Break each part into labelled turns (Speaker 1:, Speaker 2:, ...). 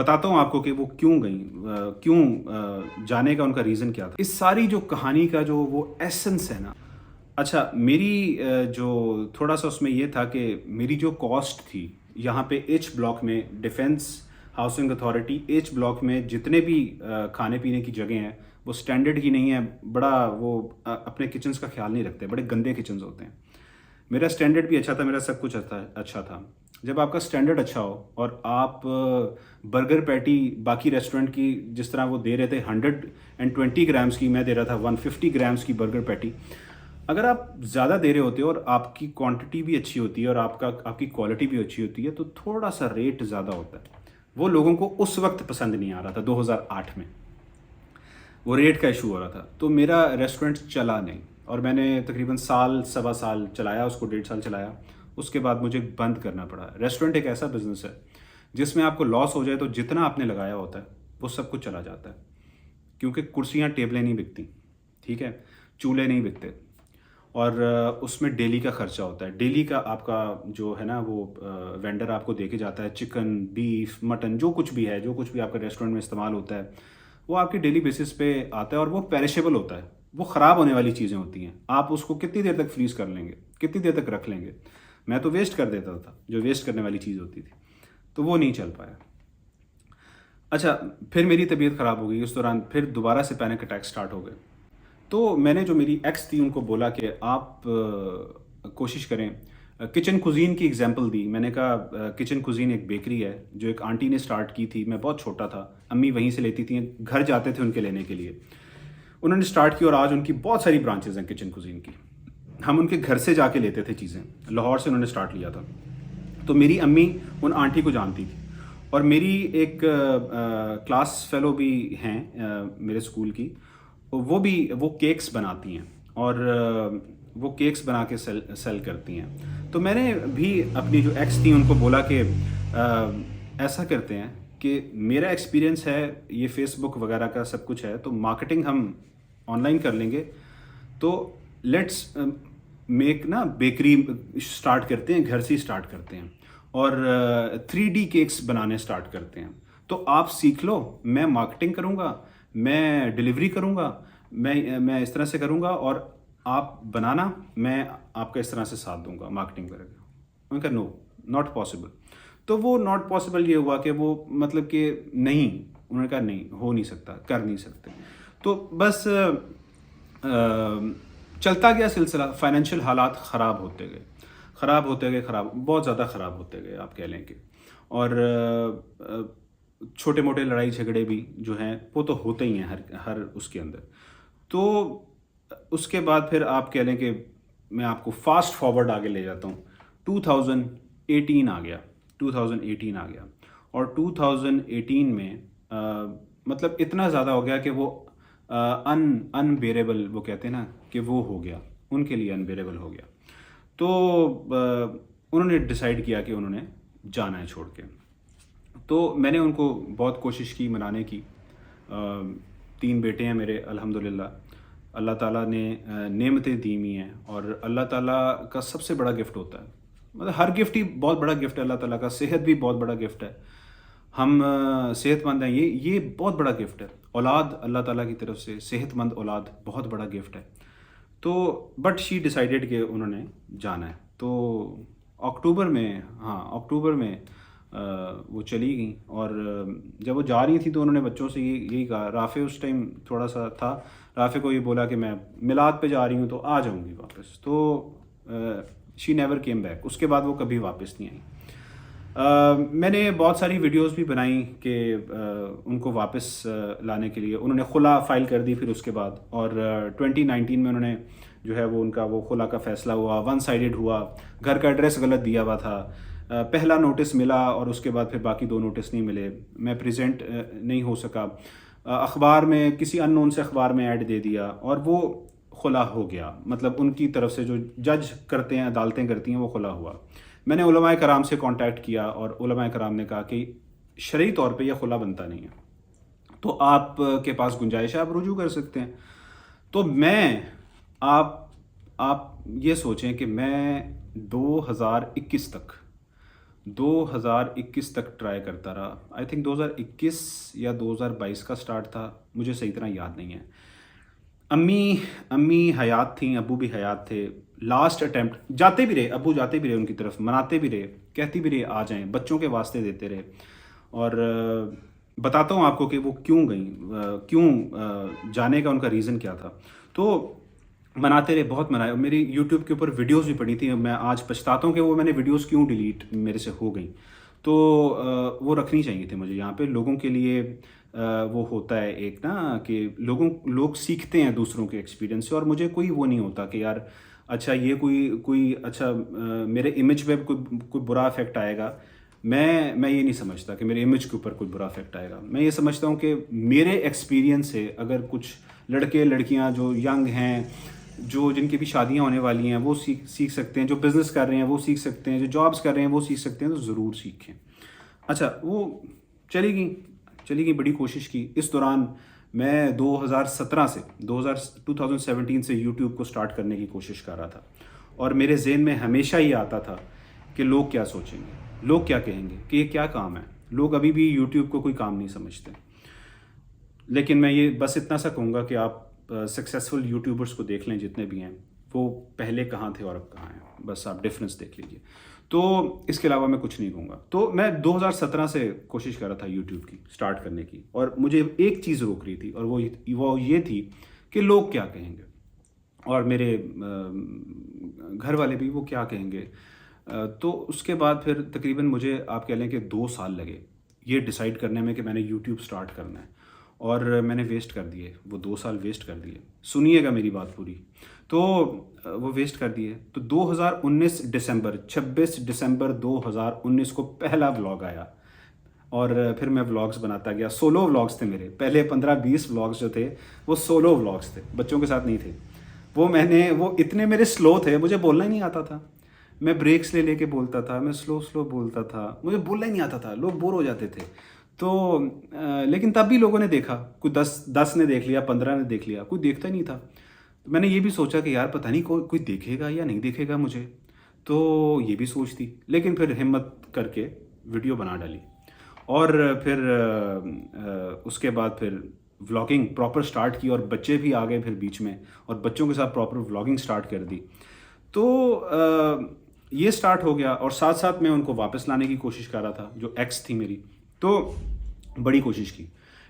Speaker 1: بتاتا ہوں آپ کو کہ وہ کیوں گئیں، کیوں جانے کا ان کا ریزن کیا تھا. اس ساری جو کہانی کا جو وہ ایسنس ہے نا. اچھا میری جو تھوڑا سا اس میں یہ تھا کہ میری جو کاسٹ تھی یہاں پہ ایچ بلاک میں، Defence Housing Authority H block میں جتنے بھی کھانے پینے کی جگہیں ہیں وہ سٹینڈرڈ کی نہیں ہے. بڑا وہ اپنے کچنز کا خیال نہیں رکھتے، بڑے گندے کچنز ہوتے ہیں. میرا سٹینڈرڈ بھی اچھا تھا، میرا سب کچھ اچھا تھا. جب آپ کا سٹینڈرڈ اچھا ہو اور آپ برگر پیٹی باقی ریسٹورنٹ کی جس طرح وہ دے رہے تھے 120 گرامز کی، میں دے رہا تھا 150 گرامز کی برگر پیٹی. اگر آپ زیادہ دے رہے ہوتے ہو اور آپ کی کوانٹٹی بھی اچھی ہوتی ہے اور آپ کی کوالٹی بھی اچھی ہوتی ہے تو تھوڑا سا ریٹ زیادہ ہوتا ہے. وہ لوگوں کو اس وقت پسند نہیں آ رہا تھا 2008 میں، وہ ریٹ کا ایشو ہو رہا تھا. تو میرا ریسٹورنٹ چلا نہیں اور میں نے تقریباً سال سوا سال چلایا اس کو، 1.5 سال چلایا. اس کے بعد مجھے بند کرنا پڑا. ریسٹورنٹ ایک ایسا بزنس ہے جس میں آپ کو لاس ہو جائے تو جتنا آپ نے لگایا ہوتا ہے وہ سب کچھ چلا جاتا ہے، کیونکہ کرسیاں ٹیبلیں نہیں بکتی، ٹھیک ہے، چولہے نہیں بکتے، اور اس میں ڈیلی کا خرچہ ہوتا ہے. ڈیلی کا آپ کا جو ہے نا وہ وینڈر آپ کو دے کے جاتا ہے، چکن، بیف، مٹن، جو کچھ بھی ہے، جو کچھ بھی آپ کا ریسٹورنٹ میں استعمال ہوتا ہے وہ آپ کی ڈیلی بیسس پہ آتا ہے اور وہ پیرشیبل ہوتا ہے. وہ خراب ہونے والی چیزیں ہوتی ہیں. آپ اس کو کتنی دیر تک فریز کر لیں گے، کتنی دیر تک رکھ لیں گے. میں تو ویسٹ کر دیتا تھا، جو ویسٹ کرنے والی چیز ہوتی تھی، تو وہ نہیں چل پایا. اچھا پھر میری طبیعت خراب ہو گئی اس دوران، پھر دوبارہ سے پینک اٹیک سٹارٹ ہو گئے. تو میں نے جو میری ایکس تھی ان کو بولا کہ آپ کوشش کریں. کچن کوزین کی اگزامپل دی. میں نے کہا کچن کوزین ایک بیکری ہے جو ایک آنٹی نے سٹارٹ کی تھی. میں بہت چھوٹا تھا، امی وہیں سے لیتی تھیں، گھر جاتے تھے ان کے لینے کے لیے. انہوں نے سٹارٹ کی اور آج ان کی بہت ساری برانچز ہیں کچن کوزین کی. ہم ان کے گھر سے جا کے لیتے تھے چیزیں. لاہور سے انہوں نے سٹارٹ لیا تھا. تو میری امی ان آنٹی کو جانتی تھی اور میری ایک کلاس فیلو بھی ہیں میرے اسکول کی، وہ کیکس بناتی ہیں اور وہ کیکس بنا کے سیل کرتی ہیں. تو میں نے بھی اپنی جو ایکس تھی ان کو بولا کہ ایسا کرتے ہیں کہ میرا ایکسپیرینس ہے یہ فیس بک وغیرہ کا سب کچھ ہے، تو مارکیٹنگ ہم آن لائن کر لیں گے. تو لیٹس میک نا بیکری سٹارٹ کرتے ہیں، گھر سے ہی سٹارٹ کرتے ہیں اور 3D کیکس بنانے سٹارٹ کرتے ہیں. تو آپ سیکھ لو، میں مارکیٹنگ کروں گا، میں ڈلیوری کروں گا، میں اس طرح سے کروں گا اور آپ بنانا، میں آپ کا اس طرح سے ساتھ دوں گا مارکیٹنگ کرے گا. میں نے کہا نو، ناٹ پاسبل. تو وہ ناٹ پاسبل یہ ہوا کہ وہ مطلب کہ نہیں، انہوں نے کہا نہیں ہو نہیں سکتا، کر نہیں سکتے. تو بس چلتا گیا سلسلہ. فائنینشیل حالات خراب ہوتے گئے، خراب ہوتے گئے، بہت زیادہ خراب ہوتے گئے آپ کہہ لیں کہ. اور چھوٹے موٹے لڑائی جھگڑے بھی جو ہیں وہ تو ہوتے ہی ہیں ہر اس کے اندر. تو اس کے بعد پھر آپ کہہ لیں کہ میں آپ کو فاسٹ فارورڈ آگے لے جاتا ہوں. 2018 آ گیا، 2018 آ گیا اور 2018 میں مطلب اتنا زیادہ ہو گیا کہ وہ انبیریبل، وہ کہتے ہیں نا کہ وہ ہو گیا، ان کے لیے انبیریبل ہو گیا. تو انہوں نے ڈیسائیڈ کیا کہ انہوں نے جانا ہے چھوڑ کے. تو میں نے ان کو بہت کوشش کی منانے کی. 3 بیٹے ہیں میرے الحمدللہ. اللہ تعالیٰ نے نعمتیں دی ہوئی ہیں اور اللہ تعالیٰ کا سب سے بڑا گفٹ ہوتا ہے، مطلب ہر گفٹ ہی بہت بڑا گفٹ ہے اللہ تعالیٰ کا. صحت بھی بہت بڑا گفٹ ہے، ہم صحت مند ہیں، یہ بہت بڑا گفٹ ہے. اولاد اللہ تعالیٰ کی طرف سے، صحت مند اولاد بہت بڑا گفٹ ہے. تو بٹ شی ڈیسائیڈیڈ کہ انہوں نے جانا ہے. تو اکتوبر میں وہ چلی گئیں. اور جب وہ جا رہی تھیں تو انہوں نے بچوں سے یہی کہا. رافع اس ٹائم تھوڑا سا تھا، رافع کو یہ بولا کہ میں میلاد پہ جا رہی ہوں تو آ جاؤں گی واپس. تو شی نیور کیم بیک. اس کے بعد وہ کبھی واپس نہیں آئی. میں نے بہت ساری ویڈیوز بھی بنائیں کہ ان کو واپس لانے کے لیے. انہوں نے خلا فائل کر دی پھر اس کے بعد، اور 2019 میں انہوں نے جو ہے وہ ان کا وہ خلا کا فیصلہ ہوا، 1 سائیڈڈ ہوا. گھر کا ایڈریس غلط دیا ہوا تھا. پہلا نوٹس ملا اور اس کے بعد پھر باقی 2 نوٹس نہیں ملے. میں پریزنٹ نہیں ہو سکا. اخبار میں کسی ان نون سے اخبار میں ایڈ دے دیا اور وہ خلا ہو گیا. مطلب ان کی طرف سے جو جج کرتے ہیں، عدالتیں کرتی ہیں، وہ خلا ہوا. میں نے علماء کرام سے کانٹیکٹ کیا اور علماء کرام نے کہا کہ شرعی طور پہ یہ خلا بنتا نہیں ہے، تو آپ کے پاس گنجائش ہے، آپ رجوع کر سکتے ہیں. تو آپ یہ سوچیں کہ میں 2021 تک 2021 تک ٹرائی کرتا رہا. آئی تھنک 2021 یا 2022 کا سٹارٹ تھا, مجھے صحیح طرح یاد نہیں ہے. امی حیات تھیں, ابو بھی حیات تھے. لاسٹ اٹیمپٹ جاتے بھی رہے, ابو جاتے بھی رہے ان کی طرف, مناتے بھی رہے, کہتی بھی رہے آ جائیں, بچوں کے واسطے دیتے رہے. اور بتاتا ہوں آپ کو کہ وہ کیوں گئیں, کیوں جانے کا ان کا ریزن کیا تھا. تو مناتے رہے, بہت منائے. میری یوٹیوب کے اوپر ویڈیوز بھی پڑی تھیں, میں آج پچھتاتا ہوں کہ وہ میں نے ویڈیوز کیوں ڈیلیٹ میرے سے ہو گئیں. تو وہ رکھنی چاہیے تھی مجھے یہاں پہ. لوگوں کے لیے وہ ہوتا ہے ایک نا کہ لوگ سیکھتے ہیں دوسروں کے ایکسپیرینس سے, اور مجھے کوئی وہ نہیں ہوتا کہ یار اچھا یہ کوئی اچھا میرے امیج پہ کوئی برا افیکٹ آئے گا. میں یہ نہیں سمجھتا کہ میرے امیج کے اوپر کوئی برا افیکٹ آئے گا. میں یہ سمجھتا ہوں کہ میرے ایکسپیرینس سے اگر کچھ لڑکے لڑکیاں جو ینگ ہیں, جو جن کی بھی شادیاں ہونے والی ہیں, وہ سیکھ سکتے ہیں, جو بزنس کر رہے ہیں وہ سیکھ سکتے ہیں, جو جابس کر رہے ہیں وہ سیکھ سکتے ہیں, تو ضرور سیکھیں. اچھا وہ چلی گئی, بڑی کوشش کی. اس دوران میں 2017 سے یوٹیوب کو سٹارٹ کرنے کی کوشش کر رہا تھا, اور میرے ذہن میں ہمیشہ یہ آتا تھا کہ لوگ کیا سوچیں گے, لوگ کیا کہیں گے, کہ یہ کیا کام ہے. لوگ ابھی بھی یوٹیوب کو کوئی کام نہیں سمجھتے. لیکن میں یہ بس اتنا سا کہوں گا کہ آپ سکسیزفل یوٹیوبرس کو دیکھ لیں جتنے بھی ہیں, وہ پہلے کہاں تھے اور اب کہاں ہیں, بس آپ ڈفرینس دیکھ لیجیے. تو اس کے علاوہ میں کچھ نہیں کہوں گا. تو میں 2017 سے کوشش کر رہا تھا یوٹیوب کی سٹارٹ کرنے کی, اور مجھے ایک چیز روک رہی تھی, اور وہ یہ تھی کہ لوگ کیا کہیں گے, اور میرے گھر والے بھی وہ کیا کہیں گے. تو اس کے بعد پھر تقریباً مجھے آپ کہہ لیں کہ 2 سال لگے یہ ڈیسائیڈ کرنے میں کہ میں نے یوٹیوب سٹارٹ کرنا ہے, اور میں نے ویسٹ کر دیے, وہ 2 سال ویسٹ کر دیے. سنیے گا میری بات پوری. تو وہ ویسٹ کر دیے. تو 26 دسمبر 2019 کو پہلا ولاگ آیا, اور پھر میں ولاگز بناتا گیا. سولو ولاگز تھے میرے پہلے 15-20 ولاگز جو تھے وہ سولو ولاگز تھے, بچوں کے ساتھ نہیں تھے. وہ اتنے میرے سلو تھے, مجھے بولنا ہی نہیں آتا تھا. میں بریکس لے کے بولتا تھا, میں سلو بولتا تھا, مجھے بولنا ہی نہیں آتا تھا, لوگ بور ہو جاتے تھے. تو لیکن تب بھی لوگوں نے دیکھا, کوئی 10 نے دیکھ لیا, 15 نے دیکھ لیا, کوئی دیکھتا ہی نہیں تھا. تو میں نے یہ بھی سوچا کہ یار پتہ نہیں کوئی دیکھے گا یا نہیں دیکھے گا مجھے, تو یہ بھی سوچ تھی. لیکن پھر ہمت کر کے ویڈیو بنا ڈالی, اور پھر اس کے بعد پھر ولاگنگ پراپر سٹارٹ کی, اور بچے بھی آ گئے پھر بیچ میں, اور بچوں کے ساتھ پراپر ولاگنگ سٹارٹ کر دی. تو یہ سٹارٹ ہو گیا, اور ساتھ ساتھ میں ان کو واپس لانے کی کوشش کر رہا تھا, جو ایکس تھی میری. تو بڑی کوشش کی,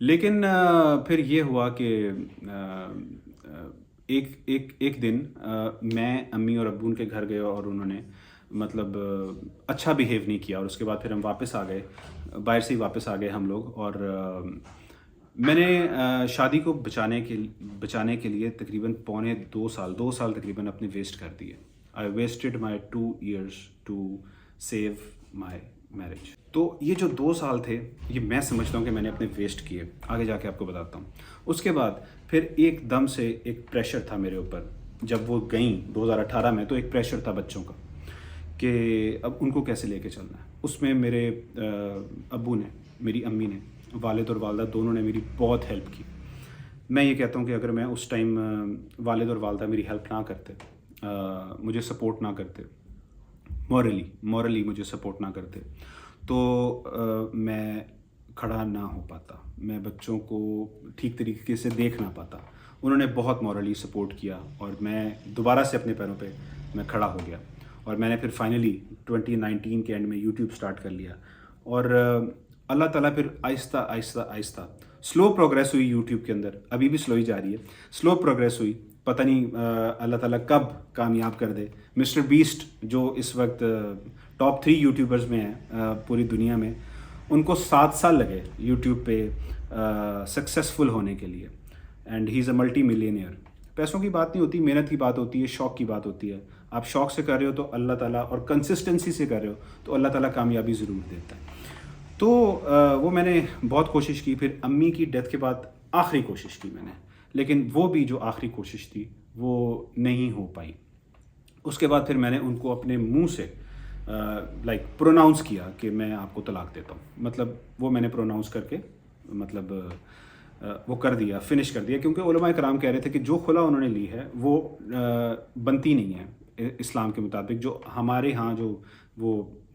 Speaker 1: لیکن پھر یہ ہوا کہ ایک دن میں امی اور ابو ان کے گھر گئے, اور انہوں نے مطلب اچھا بیہیو نہیں کیا. اور اس کے بعد پھر ہم واپس آ گئے, باہر سے ہی واپس آ گئے ہم لوگ. اور میں نے شادی کو بچانے کے لیے تقریباً 2 سال تقریباً اپنے ویسٹ کر دیے. I wasted my 2 years to save my marriage. تو یہ جو 2 سال تھے, یہ میں سمجھتا ہوں کہ میں نے اپنے ویسٹ کیے. آگے جا کے آپ کو بتاتا ہوں. اس کے بعد پھر ایک دم سے ایک پریشر تھا میرے اوپر, جب وہ گئیں 2018 میں, تو ایک پریشر تھا بچوں کا کہ اب ان کو کیسے لے کے چلنا ہے. اس میں میرے ابو نے, میری امی نے, والد اور والدہ دونوں نے میری بہت ہیلپ کی. میں یہ کہتا ہوں کہ اگر میں اس ٹائم والد اور والدہ میری ہیلپ نہ کرتے, مجھے سپورٹ نہ کرتے, مورلی مجھے سپورٹ نہ کرتے, تو میں کھڑا نہ ہو پاتا, میں بچوں کو ٹھیک طریقے سے دیکھ نہ پاتا. انہوں نے بہت مورلی سپورٹ کیا, اور میں دوبارہ سے اپنے پیروں پہ میں کھڑا ہو گیا. اور میں نے پھر فائنلی 2019 کے اینڈ میں یوٹیوب سٹارٹ کر لیا. اور اللہ تعالیٰ پھر آہستہ سلو پروگریس ہوئی یوٹیوب کے اندر, ابھی بھی سلو ہی جا رہی ہے, سلو پروگریس ہوئی. پتہ نہیں اللہ تعالیٰ کب کامیاب کر دے. مسٹر بیسٹ جو اس وقت ٹاپ 3 یوٹیوبرز میں ہیں پوری دنیا میں, ان کو 7 سال لگے یوٹیوب پہ سکسیزفل ہونے کے لیے, and he is a multi millionaire. پیسوں کی بات نہیں ہوتی, محنت کی بات ہوتی ہے, شوق کی بات ہوتی ہے. آپ شوق سے کر رہے ہو تو اللہ تعالیٰ, اور کنسسٹنسی سے کر رہے ہو تو اللہ تعالیٰ کامیابی ضرور دیتا ہے. تو وہ میں نے بہت کوشش کی. پھر امی کی ڈیتھ کے بعد آخری کوشش کی میں نے, لیکن وہ بھی جو آخری کوشش تھی وہ نہیں ہو پائی. اس کے بعد پھر میں نے ان کو اپنے منہ سے پروناؤنس کیا کہ میں آپ کو طلاق دیتا ہوں. مطلب وہ میں نے پروناؤنس کر کے مطلب وہ کر دیا, فنش کر دیا. کیونکہ علماء کرام کہہ رہے تھے کہ جو خلا انہوں نے لی ہے وہ بنتی نہیں ہے اسلام کے مطابق. جو ہمارے ہاں جو وہ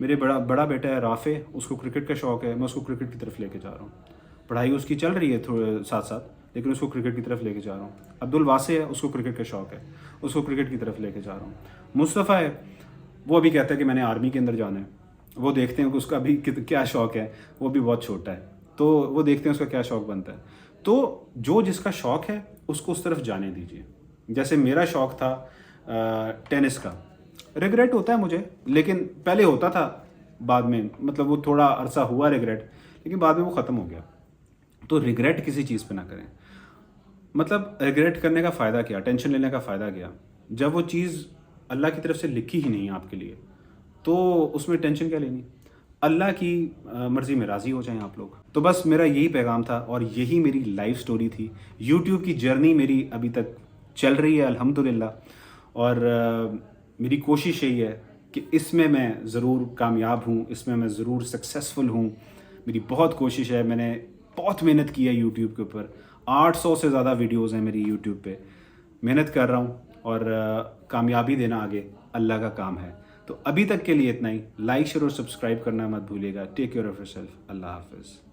Speaker 1: میرے بڑا بیٹا ہے رافع، اس کو کرکٹ کا شوق ہے، میں اس کو کرکٹ کی طرف لے کے جا رہا ہوں. پڑھائی اس کی چل رہی ہے ساتھ ساتھ، لیکن اس کو کرکٹ کی طرف لے کے جا رہا ہوں. عبدالواسع ہے، اس کو کرکٹ کا شوق ہے، اس کو کرکٹ کی طرف لے کے جا رہا ہوں. مصطفیٰ ہے، وہ ابھی کہتا ہے کہ میں نے آرمی کے اندر جانا ہے. وہ دیکھتے ہیں کہ اس کا ابھی کیا شوق ہے، وہ بھی بہت چھوٹا ہے، تو وہ دیکھتے ہیں اس کا کیا شوق بنتا ہے. تو جو جس کا شوق ہے اس کو اس طرف جانے دیجیے. جیسے میرا شوق تھا ٹینس کا، ریگریٹ ہوتا ہے مجھے، لیکن پہلے ہوتا تھا، بعد میں مطلب وہ تھوڑا عرصہ ہوا ریگریٹ، لیکن بعد میں وہ ختم ہو گیا. تو ریگریٹ کسی چیز پہ نہ کریں. مطلب ریگریٹ کرنے کا فائدہ کیا، ٹینشن لینے کا فائدہ کیا؟ جب وہ چیز اللہ کی طرف سے لکھی ہی نہیں ہے آپ کے لیے، تو اس میں ٹینشن کیا لینی؟ اللہ کی مرضی میں راضی ہو جائیں آپ لوگ. تو بس میرا یہی پیغام تھا، اور یہی میری لائف سٹوری تھی. یوٹیوب کی جرنی میری ابھی تک چل رہی ہے الحمدللہ، اور میری کوشش یہی ہے کہ اس میں ضرور کامیاب ہوں، اس میں ضرور سکسیسفل ہوں. میری بہت کوشش ہے، میں نے بہت محنت کی ہے یوٹیوب کے اوپر. 800 سے زیادہ ویڈیوز ہیں میری یوٹیوب پہ. محنت کر رہا ہوں، اور کامیابی دینا آگے اللہ کا کام ہے. تو ابھی تک کے لیے اتنا ہی. لائک شیئر اور سبسکرائب کرنا مت بھولیے گا. Take care of yourself. اللہ حافظ.